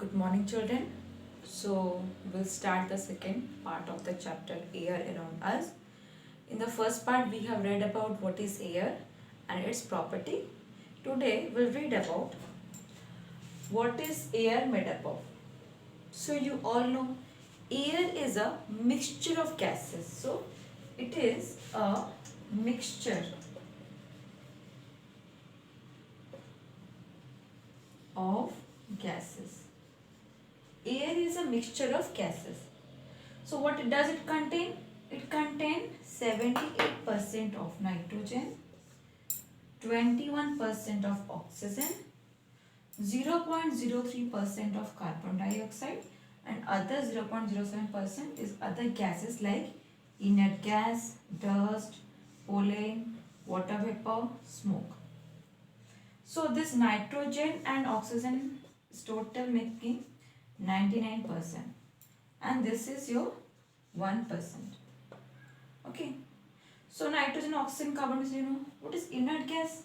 Good morning, children. So, we'll start the second part of the chapter Air Around Us. In the first part, we have read about what is air and its property. Today, we'll read about what is air made up of. So, you all know air is a mixture of gases. So, it is a mixture of gases. Air is a mixture of gases. So what does it contain? It contains 78% of nitrogen, 21% of oxygen, 0.03% of carbon dioxide, and other 0.07% is other gases like inert gas, dust, pollen, water vapor, smoke. So this nitrogen and oxygen is total making 99%, and this is your 1%. Okay. So nitrogen, oxygen, carbon dioxide, what is inert gas?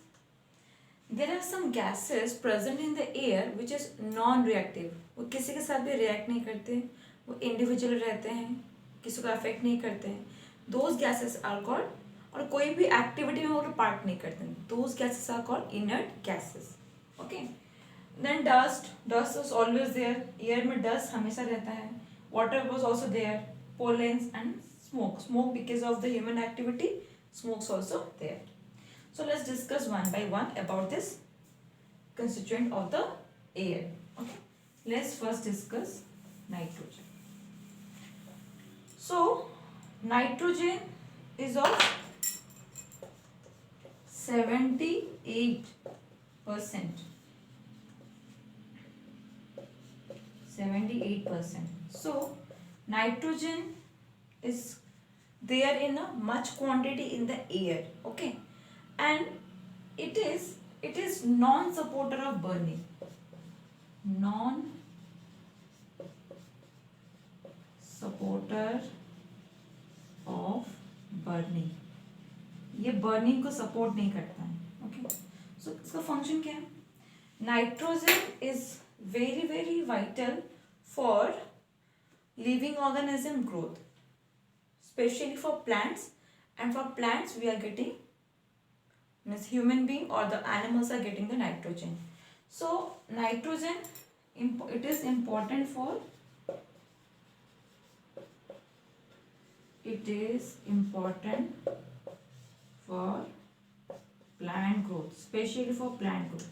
There are some gases present in the air which is non-reactive. वो किसी के साथ भी react नहीं करते, वो individual रहते हैं, किसी को affect नहीं करते हैं. Those gases are called, और कोई भी activity में वो part नहीं करते हैं. Those gases are called inert gases. Okay. Then dust is always there. Air में dust हमेशा रहता है. Water was also there. Pollens and smoke because of the human activity, smoke's also there. So let's discuss one by one about this constituent of the air. Okay, let's first discuss nitrogen. So nitrogen is of 78%. 78%. So nitrogen is there in a much quantity in the air. Okay, and it is non-supporter of burning. Non-supporter of burning. ये burning को support नहीं करता है. Okay, so इसका function क्या है? Nitrogen is very very vital for living organism growth, especially for plants, and for plants we are getting, means human being or the animals are getting the nitrogen. So nitrogen, it is important for plant growth, especially for plant growth.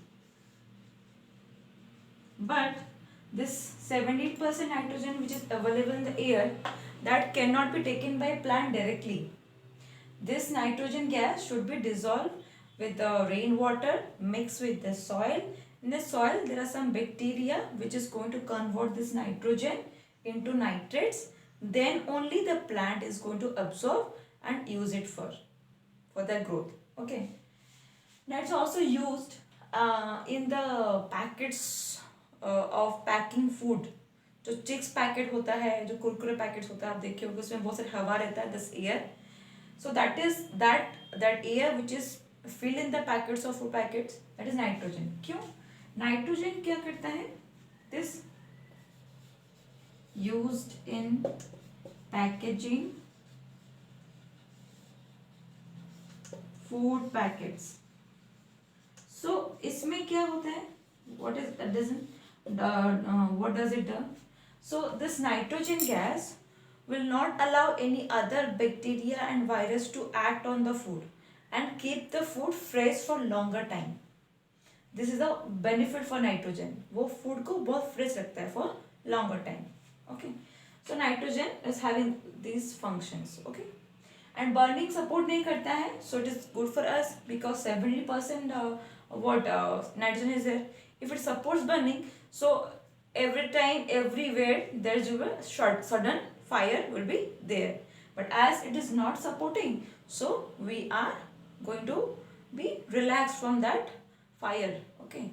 But this 70% nitrogen which is available in the air, that cannot be taken by plant directly. This nitrogen gas should be dissolved with the rainwater mixed with the soil. In the soil there are some bacteria which is going to convert this nitrogen into nitrates. Then only the plant is going to absorb and use it for their growth. Okay. That's also used in the packets of packing food. जो chicks packet होता है, जो Kurkure packets होता है, आप देखिए होगा उसमें बहुत सारी हवा रहता है, this air. So that is that air which is filled in the packets of food packets, that is nitrogen. क्यों? नाइट्रोजन क्या करता है? This used in packaging food packets. So इसमें क्या होता है? What does it do? So this nitrogen gas will not allow any other bacteria and virus to act on the food and keep the food fresh for longer time. This is the benefit for nitrogen. वो food को बहुत fresh रखता है for longer time. Okay. So nitrogen is having these functions. Okay. And burning support नहीं करता है, so it is good for us because 70% nitrogen is there. If it supports burning, so every time, everywhere there is a sudden fire will be there. But as it is not supporting, so we are going to be relaxed from that fire. Okay.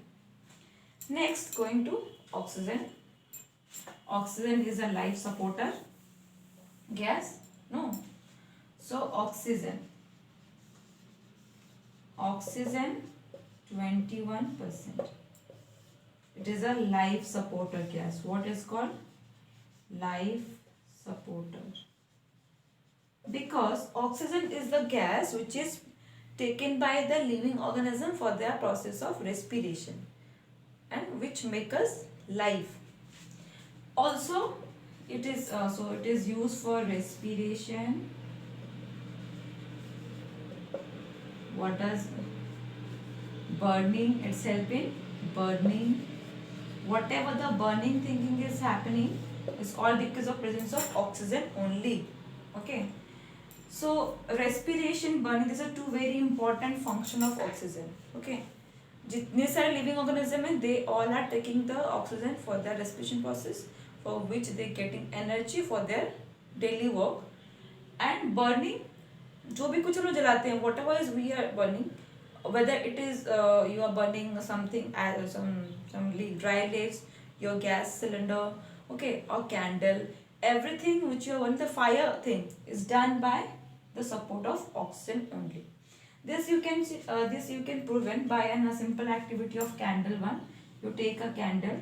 Next, going to oxygen. Oxygen is a life supporter gas. No. So oxygen 21%. It It is a life supporter gas. What is called? Life supporter. Because oxygen is the gas which is taken by the living organism for their process of respiration and which make us life. Also, it is used for respiration. What does burning? It's help in burning. Whatever the burning thinking is happening is all because of presence of oxygen only. Okay. So respiration, burning, these are two very important function of oxygen. Okay. जितने सारे living organism हैं, they all are taking the oxygen for their respiration process, for which they getting energy for their daily work. And burning, जो भी कुछ हम लोग जलाते हैं, whatever is we are burning, whether it is you are burning something as some dry leaves, your gas cylinder, okay, or candle, everything which you are burning, the fire thing is done by the support of oxygen only. This you can see, this you can prevent by a simple activity of candle one. You take a candle,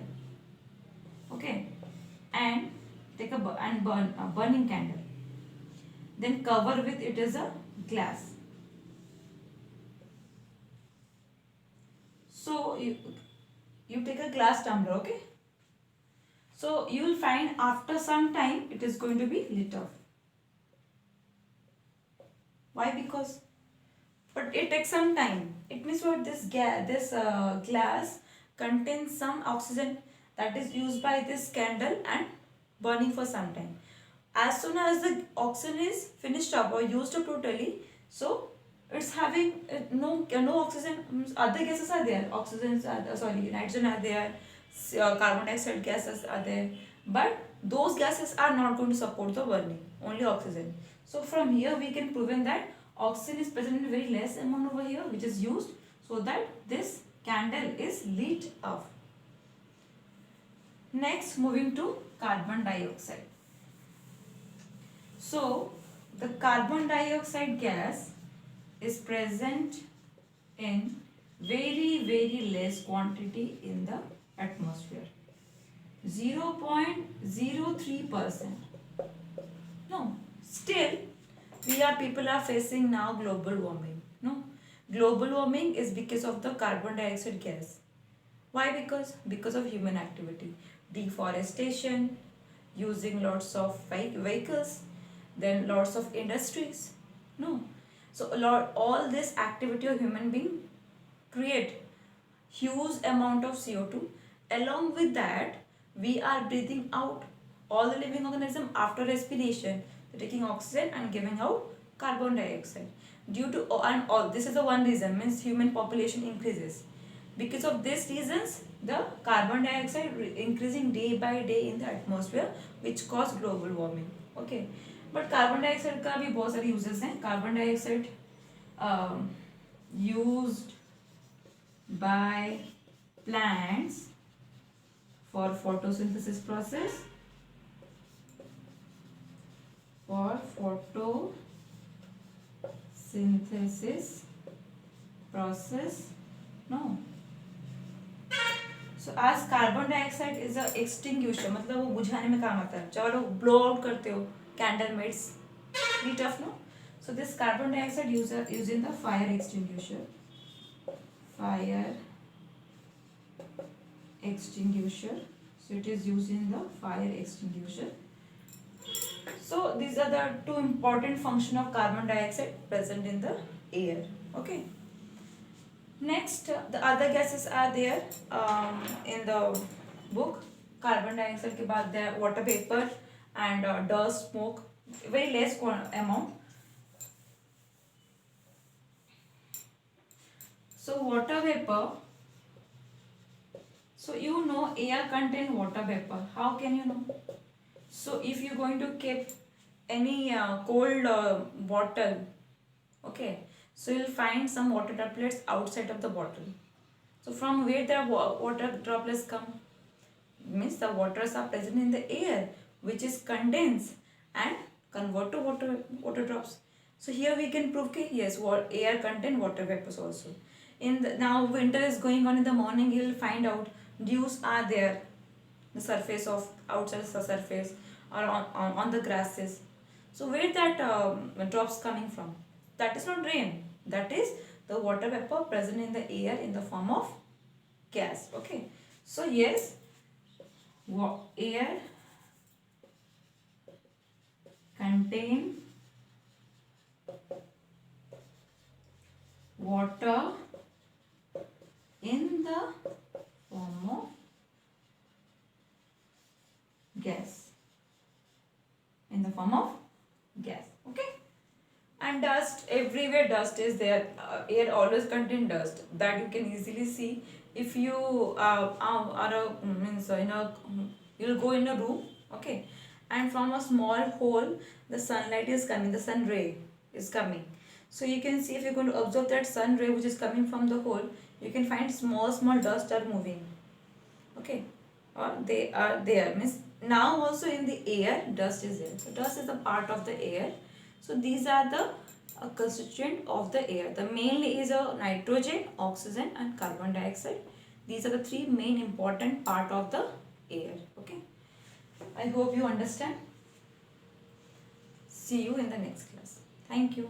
okay, and take a burning candle. Then cover with it is a glass. So you take a glass tumbler, okay. So you will find after some time it is going to be lit off. Why? Because but it takes some time. It means what? This glass contains some oxygen that is used by this candle and burning for some time. As soon as the oxygen is finished up or used up totally, so it's having no oxygen. Other gases are there. Nitrogen are there. Carbon dioxide gases are there. But those gases are not going to support the burning. Only oxygen. So from here we can prove that oxygen is present in very less amount over here, which is used so that this candle is lit off. Next, moving to carbon dioxide. So the carbon dioxide gas is present in very less quantity in the atmosphere. 0.03%. No, still people are facing now global warming. No, global warming is because of the carbon dioxide gas. Why? Because of human activity, deforestation, using lots of vehicles, then lots of industries. No, so all this activity of human being create huge amount of CO2. Along with that, we are breathing out. All the living organism after respiration, taking oxygen and giving out carbon dioxide. Due to and all this is the one reason, means human population increases. Because of these reasons, the carbon dioxide increasing day by day in the atmosphere, which cause global warming. Okay, but carbon dioxide का भी बहुत सारे uses हैं. Carbon dioxide used by plants for photosynthesis process. For photosynthesis process. No. So as carbon dioxide is a extinguisher, मतलब वो बुझाने में काम आता है. चलो blow out करते हो, candle makes heat off, no. So this carbon dioxide used in the fire extinguisher. Fire extinguisher. So it is used in the fire extinguisher. So these are the two important functions of carbon dioxide present in the air. Okay. Next, the other gases are there in the book. Carbon dioxide के बाद there water vapor and dust, smoke, very less amount. So water vapor. So you know air contains water vapor. How can you know? So if you're going to keep any cold bottle, okay, so you'll find some water droplets outside of the bottle. So from where the water droplets come? Means the waters are present in the air, which is condensed and convert to water drops. So here we can prove that yes, air contain water vapors also. Now winter is going on, in the morning you will find out dews are there, the surface of outside the surface, or on the grasses. So where that drops coming from? That is not rain. That is the water vapor present in the air in the form of gas. Okay. So yes, air contain water in the form of gas. In the form of gas. Okay. And dust, everywhere dust is there. Air always contain dust, that you can easily see if you are means in a, you'll go in a room. Okay. And from a small hole the sunlight is coming, the sun ray is coming. So you can see, if you're going to observe that sun ray which is coming from the hole, you can find small dust are moving. Okay. Or they are there, means now also in the air dust is there. So dust is a part of the air. So these are the constituent of the air. The mainly is a nitrogen, oxygen and carbon dioxide. These are the three main important part of the air. Okay. I hope you understand. See you in the next class. Thank you.